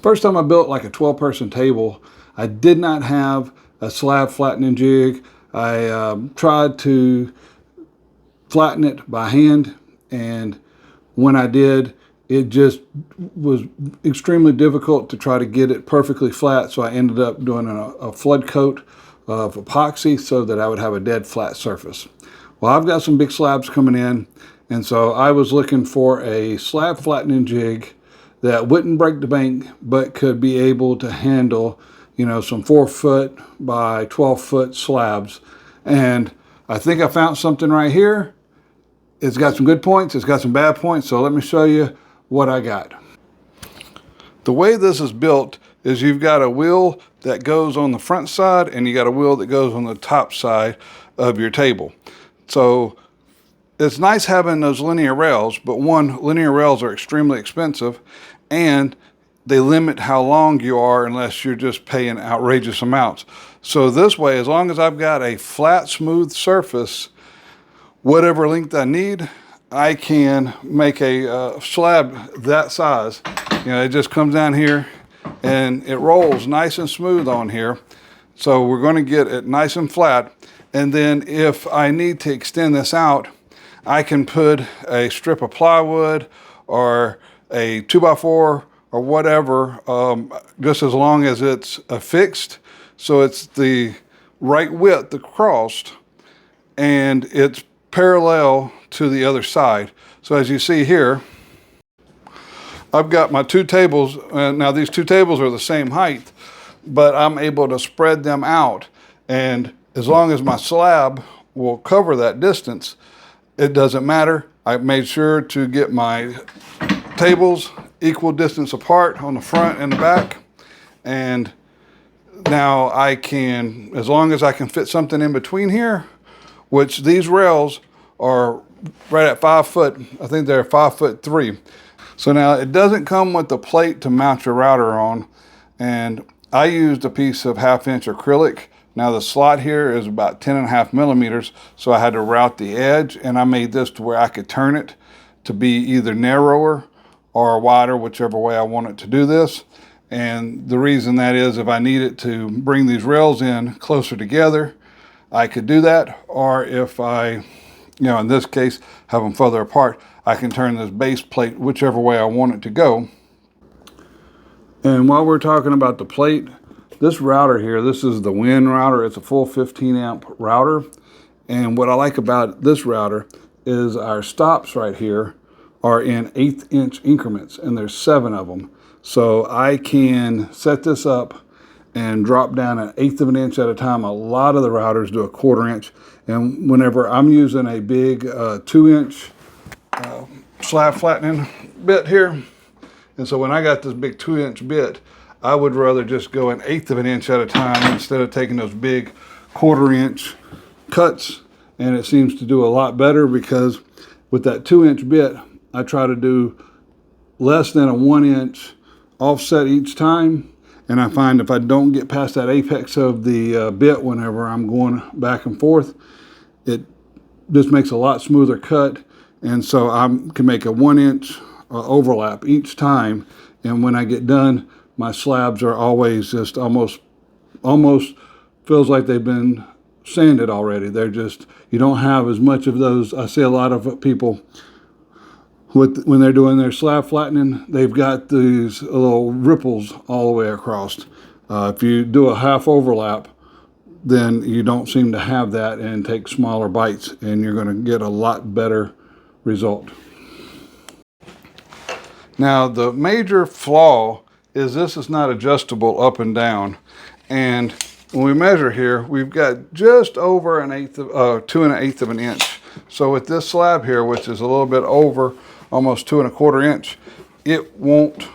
First time I built like a 12-person table, I did not have a slab flattening jig. I tried to flatten it by hand, and when I did, it just was extremely difficult to try to get it perfectly flat, so I ended up doing a flood coat of epoxy so that I would have a dead flat surface. Well, I've got some big slabs coming in, and so I was looking for a slab flattening jig that wouldn't break the bank but could be able to handle, you know, some 4-foot by 12-foot slabs. And I think I found something right here. It's got some good points, it's got some bad points, so let me show you what I got. The way this is built is you've got a wheel that goes on the front side and you got a wheel that goes on the top side of your table. So it's nice having those linear rails, but one, linear rails are extremely expensive and they limit how long you are unless you're just paying outrageous amounts. So this way, as long as I've got a flat, smooth surface, whatever length I need, I can make a slab that size. You know, it just comes down here and it rolls nice and smooth on here. So we're going to get it nice and flat. And then if I need to extend this out, I can put a strip of plywood or a 2x4 or whatever, just as long as it's affixed. So it's the right width across and it's parallel to the other side. So as you see here, I've got my two tables. Now these two tables are the same height, but I'm able to spread them out. And as long as my slab will cover that distance, it doesn't matter. I made sure to get my tables equal distance apart on the front and the back. And now I can, as long as I can fit something in between here, which these rails are right at 5 foot. I think they're 5'3". So now it doesn't come with the plate to mount your router on. And I used a piece of 1/2-inch acrylic. Now the slot here is about 10.5 millimeters. So I had to route the edge and I made this to where I could turn it to be either narrower or wider, whichever way I want it to do this. And the reason that is, if I needed to bring these rails in closer together, I could do that. Or if I, you know, in this case, have them further apart, I can turn this base plate whichever way I want it to go. And while we're talking about the plate, this router here, this is the Win router. It's a full 15 amp router. And what I like about this router is our stops right here are in 1/8 inch increments, and there's 7 of them. So I can set this up and drop down 1/8 of an inch at a time. A lot of the routers do 1/4 inch. And whenever I'm using a big 2-inch slab flattening bit here, and so when I got this big 2-inch bit, I would rather just go 1/8 of an inch at a time instead of taking those big 1/4 inch cuts. And it seems to do a lot better because with that 2-inch bit, I try to do less than a 1-inch offset each time. And I find if I don't get past that apex of the bit whenever I'm going back and forth, it just makes a lot smoother cut. And so I can make a 1-inch overlap each time. And when I get done, my slabs are always just almost feels like they've been sanded already. They're just, you don't have as much of those. I see a lot of people when they're doing their slab flattening, they've got these little ripples all the way across. If you do a half overlap, then you don't seem to have that and take smaller bites, and you're going to get a lot better result. Now the major flaw is this is not adjustable up and down. And when we measure here, we've got just over 2 1/8 of an inch. So with this slab here, which is a little bit over almost 2 1/4 inch, it won't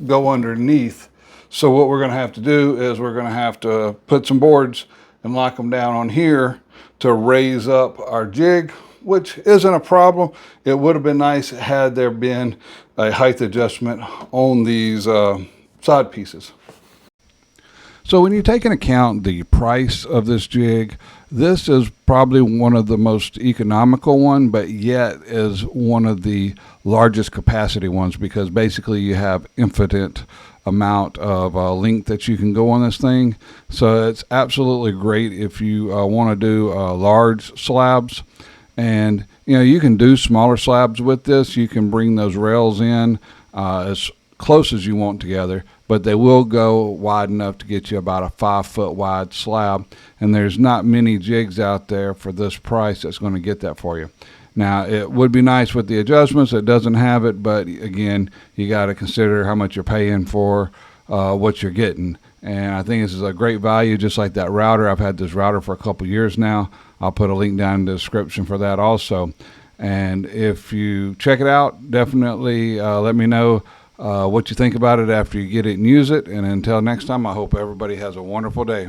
go underneath. So what we're going to have to do is we're going to have to put some boards and lock them down on here to raise up our jig, which isn't a problem. It would have been nice had there been a height adjustment on these side pieces. So when you take into account the price of this jig, this is probably one of the most economical one, but yet is one of the largest capacity ones, because basically you have infinite amount of length that you can go on this thing. So it's absolutely great if you want to do large slabs. And you can do smaller slabs with this. You can bring those rails in as close as you want together, but they will go wide enough to get you about a 5-foot wide slab. And there's not many jigs out there for this price that's going to get that for you. Now, it would be nice with the adjustments. It doesn't have it, but again, you got to consider how much you're paying for what you're getting. And I think this is a great value, just like that router. I've had this router for a couple years now. I'll put a link down in the description for that also. And if you check it out, definitely let me know what you think about it after you get it and use it. And until next time, I hope everybody has a wonderful day.